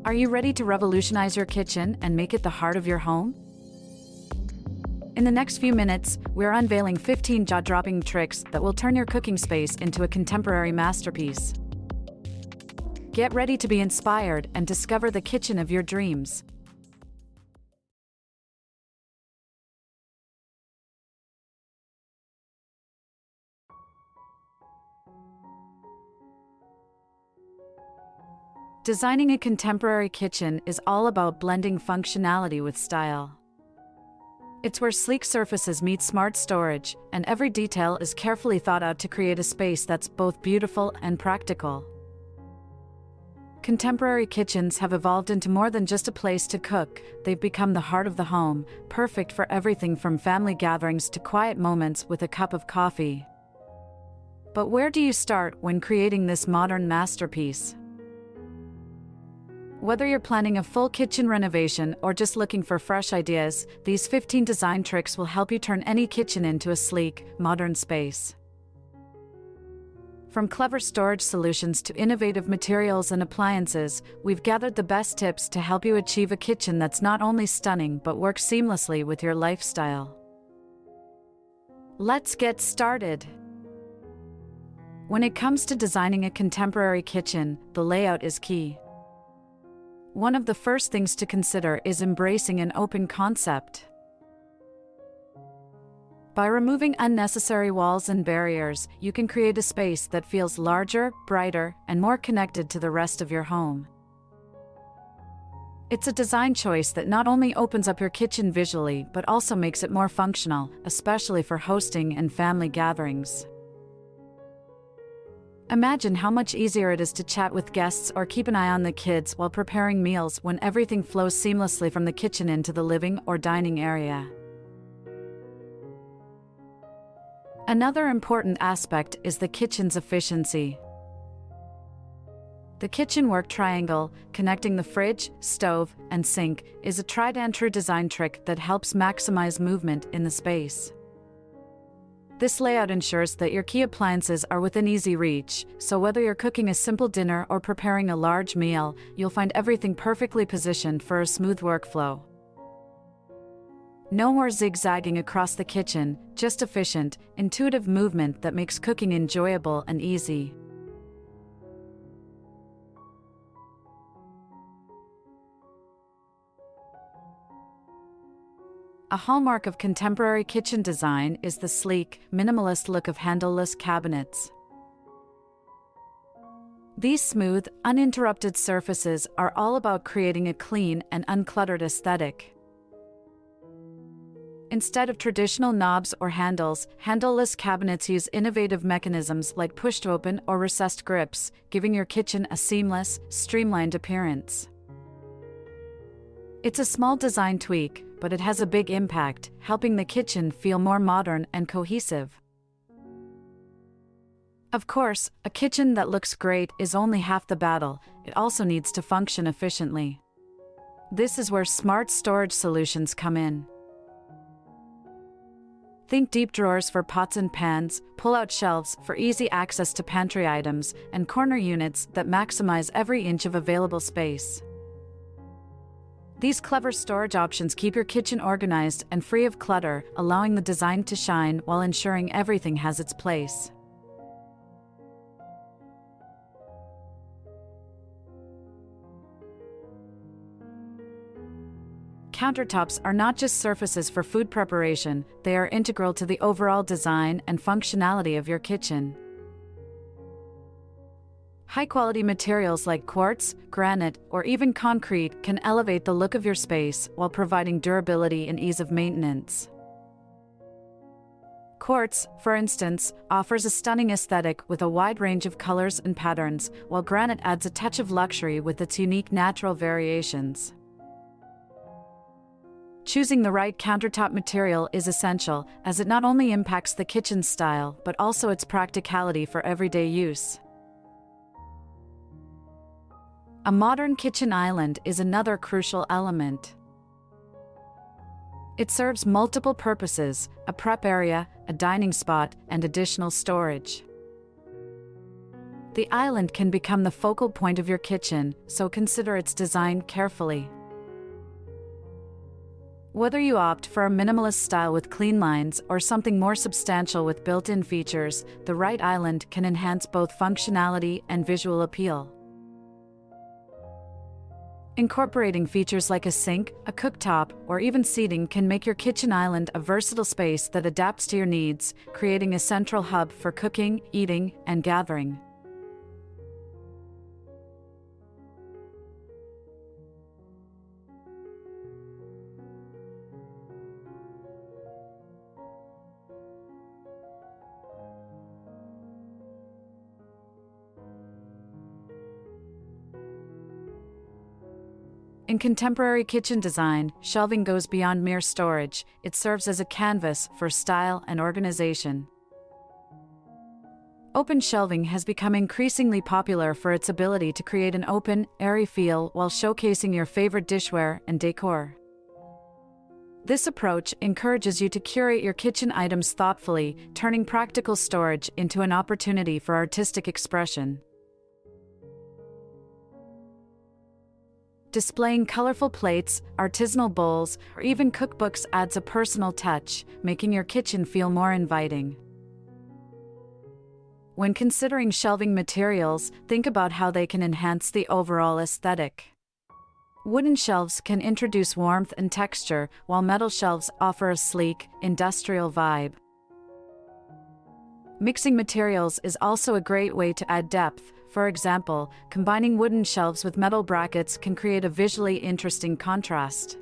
Are you ready to revolutionize your kitchen and make it the heart of your home? In the next few minutes, we're unveiling 15 jaw-dropping tricks that will turn your cooking space into a contemporary masterpiece. Get ready to be inspired and discover the kitchen of your dreams. Designing a contemporary kitchen is all about blending functionality with style. It's where sleek surfaces meet smart storage, and every detail is carefully thought out to create a space that's both beautiful and practical. Contemporary kitchens have evolved into more than just a place to cook. They've become the heart of the home, perfect for everything from family gatherings to quiet moments with a cup of coffee. But where do you start when creating this modern masterpiece? Whether you're planning a full kitchen renovation or just looking for fresh ideas, these 15 design tricks will help you turn any kitchen into a sleek, modern space. From clever storage solutions to innovative materials and appliances, we've gathered the best tips to help you achieve a kitchen that's not only stunning but works seamlessly with your lifestyle. Let's get started. When it comes to designing a contemporary kitchen, the layout is key. One of the first things to consider is embracing an open concept. By removing unnecessary walls and barriers, you can create a space that feels larger, brighter, and more connected to the rest of your home. It's a design choice that not only opens up your kitchen visually but also makes it more functional, especially for hosting and family gatherings. Imagine how much easier it is to chat with guests or keep an eye on the kids while preparing meals when everything flows seamlessly from the kitchen into the living or dining area. Another important aspect is the kitchen's efficiency. The kitchen work triangle, connecting the fridge, stove, and sink, is a tried and true design trick that helps maximize movement in the space. This layout ensures that your key appliances are within easy reach, so whether you're cooking a simple dinner or preparing a large meal, you'll find everything perfectly positioned for a smooth workflow. No more zigzagging across the kitchen, just efficient, intuitive movement that makes cooking enjoyable and easy. A hallmark of contemporary kitchen design is the sleek, minimalist look of handleless cabinets. These smooth, uninterrupted surfaces are all about creating a clean and uncluttered aesthetic. Instead of traditional knobs or handles, handleless cabinets use innovative mechanisms like push-to-open or recessed grips, giving your kitchen a seamless, streamlined appearance. It's a small design tweak, but it has a big impact, helping the kitchen feel more modern and cohesive. Of course, a kitchen that looks great is only half the battle. It also needs to function efficiently. This is where smart storage solutions come in. Think deep drawers for pots and pans, pull-out shelves for easy access to pantry items, and corner units that maximize every inch of available space. These clever storage options keep your kitchen organized and free of clutter, allowing the design to shine while ensuring everything has its place. Countertops are not just surfaces for food preparation, they are integral to the overall design and functionality of your kitchen. High-quality materials like quartz, granite, or even concrete can elevate the look of your space while providing durability and ease of maintenance. Quartz, for instance, offers a stunning aesthetic with a wide range of colors and patterns, while granite adds a touch of luxury with its unique natural variations. Choosing the right countertop material is essential, as it not only impacts the kitchen's style but also its practicality for everyday use. A modern kitchen island is another crucial element. It serves multiple purposes: a prep area, a dining spot, and additional storage. The island can become the focal point of your kitchen, so consider its design carefully. Whether you opt for a minimalist style with clean lines or something more substantial with built-in features, the right island can enhance both functionality and visual appeal. Incorporating features like a sink, a cooktop, or even seating can make your kitchen island a versatile space that adapts to your needs, creating a central hub for cooking, eating, and gathering. In contemporary kitchen design, shelving goes beyond mere storage. It serves as a canvas for style and organization. Open shelving has become increasingly popular for its ability to create an open, airy feel while showcasing your favorite dishware and decor. This approach encourages you to curate your kitchen items thoughtfully, turning practical storage into an opportunity for artistic expression. Displaying colorful plates, artisanal bowls, or even cookbooks adds a personal touch, making your kitchen feel more inviting. When considering shelving materials, think about how they can enhance the overall aesthetic. Wooden shelves can introduce warmth and texture, while metal shelves offer a sleek, industrial vibe. Mixing materials is also a great way to add depth. For example, combining wooden shelves with metal brackets can create a visually interesting contrast.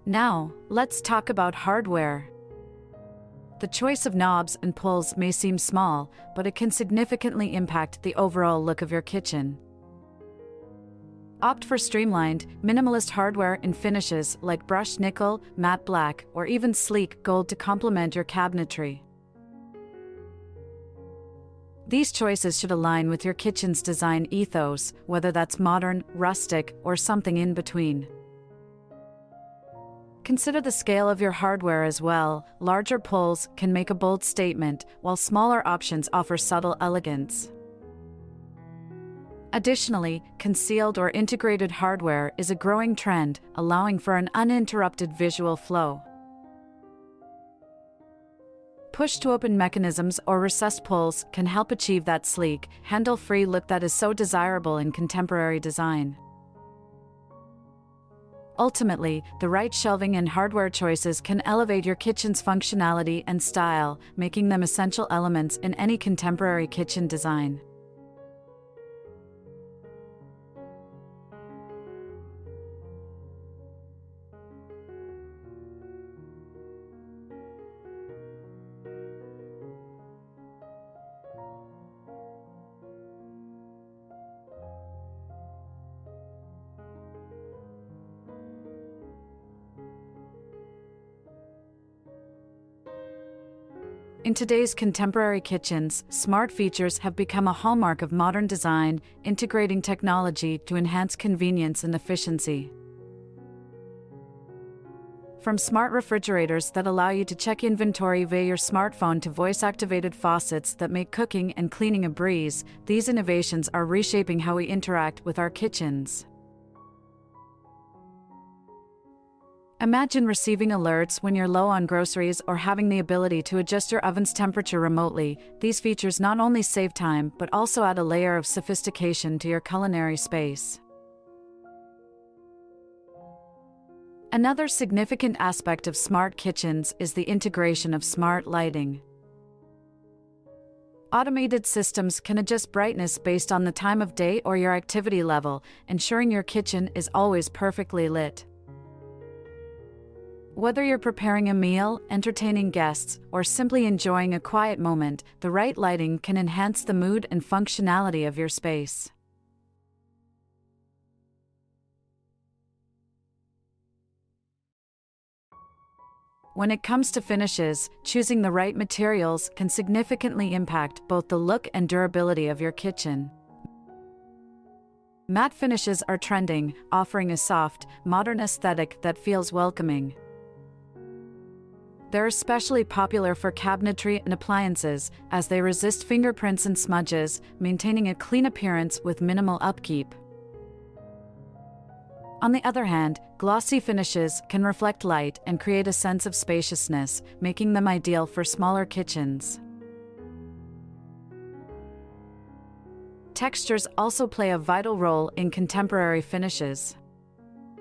Now, let's talk about hardware. The choice of knobs and pulls may seem small, but it can significantly impact the overall look of your kitchen. Opt for streamlined, minimalist hardware in finishes like brushed nickel, matte black, or even sleek gold to complement your cabinetry. These choices should align with your kitchen's design ethos, whether that's modern, rustic, or something in between. Consider the scale of your hardware as well. Larger pulls can make a bold statement, while smaller options offer subtle elegance. Additionally, concealed or integrated hardware is a growing trend, allowing for an uninterrupted visual flow. Push-to-open mechanisms or recessed pulls can help achieve that sleek, handle-free look that is so desirable in contemporary design. Ultimately, the right shelving and hardware choices can elevate your kitchen's functionality and style, making them essential elements in any contemporary kitchen design. In today's contemporary kitchens, smart features have become a hallmark of modern design, integrating technology to enhance convenience and efficiency. From smart refrigerators that allow you to check inventory via your smartphone to voice-activated faucets that make cooking and cleaning a breeze, these innovations are reshaping how we interact with our kitchens. Imagine receiving alerts when you're low on groceries or having the ability to adjust your oven's temperature remotely. These features not only save time but also add a layer of sophistication to your culinary space. Another significant aspect of smart kitchens is the integration of smart lighting. Automated systems can adjust brightness based on the time of day or your activity level, ensuring your kitchen is always perfectly lit. Whether you're preparing a meal, entertaining guests, or simply enjoying a quiet moment, the right lighting can enhance the mood and functionality of your space. When it comes to finishes, choosing the right materials can significantly impact both the look and durability of your kitchen. Matte finishes are trending, offering a soft, modern aesthetic that feels welcoming. They're especially popular for cabinetry and appliances, as they resist fingerprints and smudges, maintaining a clean appearance with minimal upkeep. On the other hand, glossy finishes can reflect light and create a sense of spaciousness, making them ideal for smaller kitchens. Textures also play a vital role in contemporary finishes.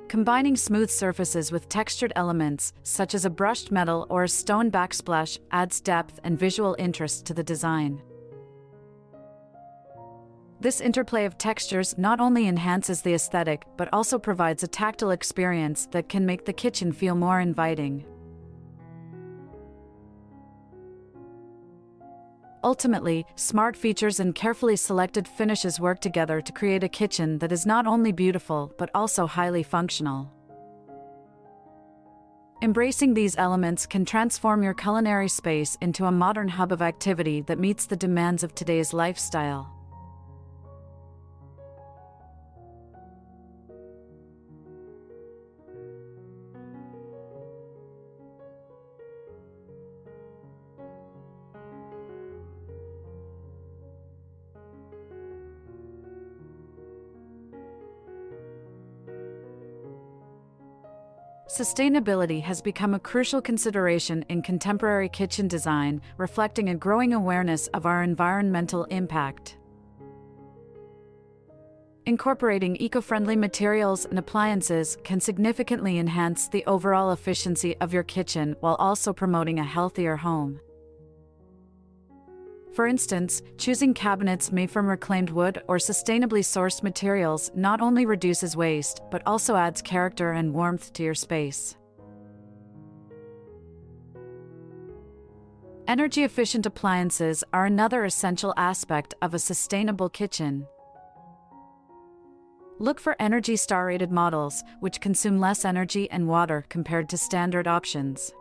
Combining smooth surfaces with textured elements, such as a brushed metal or a stone backsplash, adds depth and visual interest to the design. This interplay of textures not only enhances the aesthetic but also provides a tactile experience that can make the kitchen feel more inviting. Ultimately, smart features and carefully selected finishes work together to create a kitchen that is not only beautiful but also highly functional. Embracing these elements can transform your culinary space into a modern hub of activity that meets the demands of today's lifestyle. Sustainability has become a crucial consideration in contemporary kitchen design, reflecting a growing awareness of our environmental impact. Incorporating eco-friendly materials and appliances can significantly enhance the overall efficiency of your kitchen while also promoting a healthier home. For instance, choosing cabinets made from reclaimed wood or sustainably sourced materials not only reduces waste but also adds character and warmth to your space. Energy-efficient appliances are another essential aspect of a sustainable kitchen. Look for Energy Star-rated models, which consume less energy and water compared to standard options.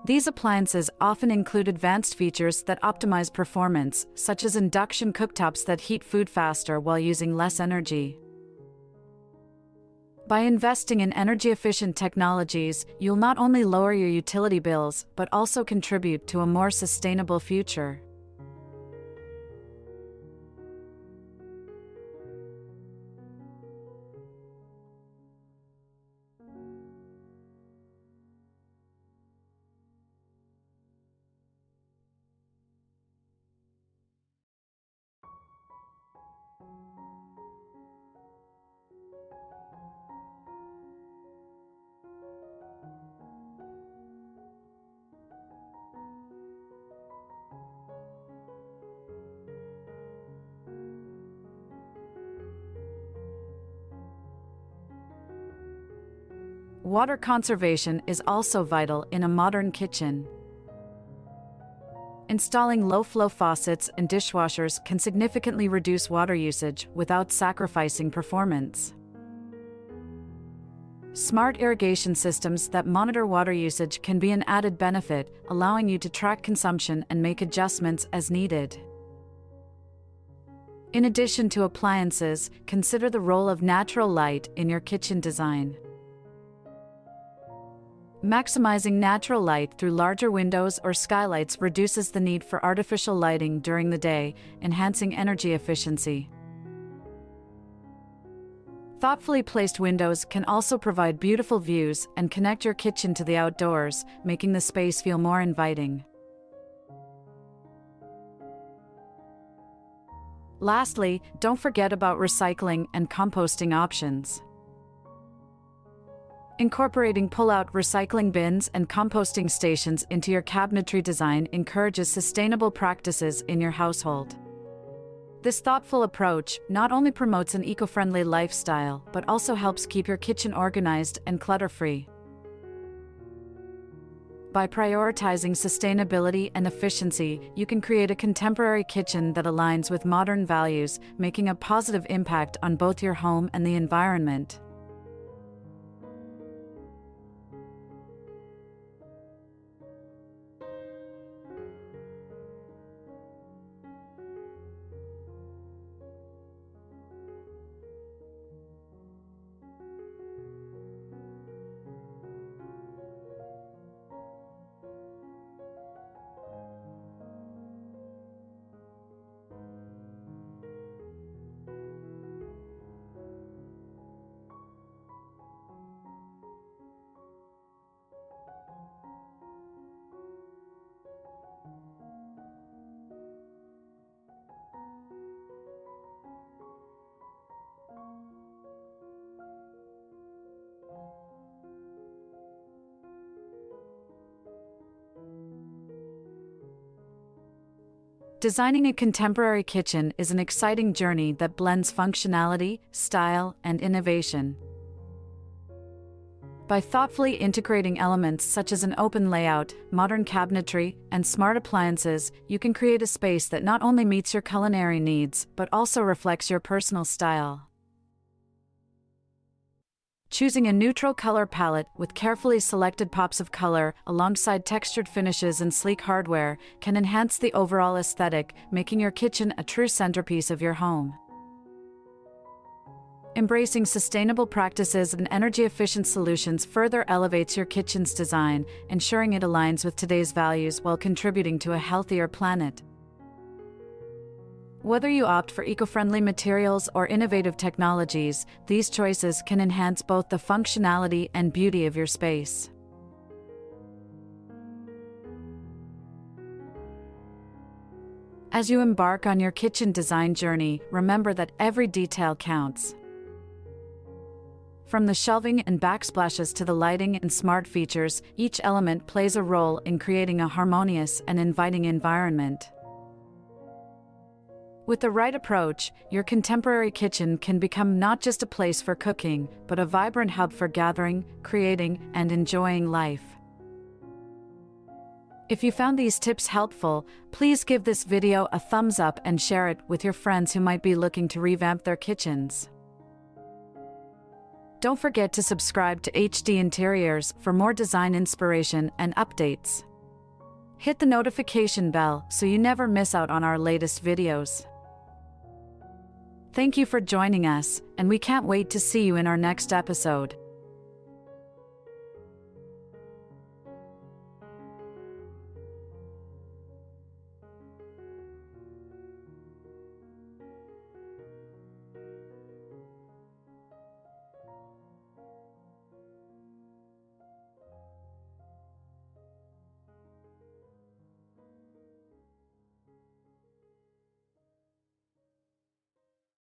These appliances often include advanced features that optimize performance, such as induction cooktops that heat food faster while using less energy. By investing in energy-efficient technologies, you'll not only lower your utility bills, but also contribute to a more sustainable future. Water conservation is also vital in a modern kitchen. Installing low-flow faucets and dishwashers can significantly reduce water usage without sacrificing performance. Smart irrigation systems that monitor water usage can be an added benefit, allowing you to track consumption and make adjustments as needed. In addition to appliances, consider the role of natural light in your kitchen design. Maximizing natural light through larger windows or skylights reduces the need for artificial lighting during the day, enhancing energy efficiency. Thoughtfully placed windows can also provide beautiful views and connect your kitchen to the outdoors, making the space feel more inviting. Lastly, don't forget about recycling and composting options. Incorporating pull-out recycling bins and composting stations into your cabinetry design encourages sustainable practices in your household. This thoughtful approach not only promotes an eco-friendly lifestyle, but also helps keep your kitchen organized and clutter-free. By prioritizing sustainability and efficiency, you can create a contemporary kitchen that aligns with modern values, making a positive impact on both your home and the environment. Designing a contemporary kitchen is an exciting journey that blends functionality, style, and innovation. By thoughtfully integrating elements such as an open layout, modern cabinetry, and smart appliances, you can create a space that not only meets your culinary needs, but also reflects your personal style. Choosing a neutral color palette with carefully selected pops of color alongside textured finishes and sleek hardware can enhance the overall aesthetic, making your kitchen a true centerpiece of your home. Embracing sustainable practices and energy-efficient solutions further elevates your kitchen's design, ensuring it aligns with today's values while contributing to a healthier planet. Whether you opt for eco-friendly materials or innovative technologies, these choices can enhance both the functionality and beauty of your space. As you embark on your kitchen design journey, remember that every detail counts. From the shelving and backsplashes to the lighting and smart features, each element plays a role in creating a harmonious and inviting environment. With the right approach, your contemporary kitchen can become not just a place for cooking, but a vibrant hub for gathering, creating, and enjoying life. If you found these tips helpful, please give this video a thumbs up and share it with your friends who might be looking to revamp their kitchens. Don't forget to subscribe to HD Interiors for more design inspiration and updates. Hit the notification bell so you never miss out on our latest videos. Thank you for joining us, and we can't wait to see you in our next episode.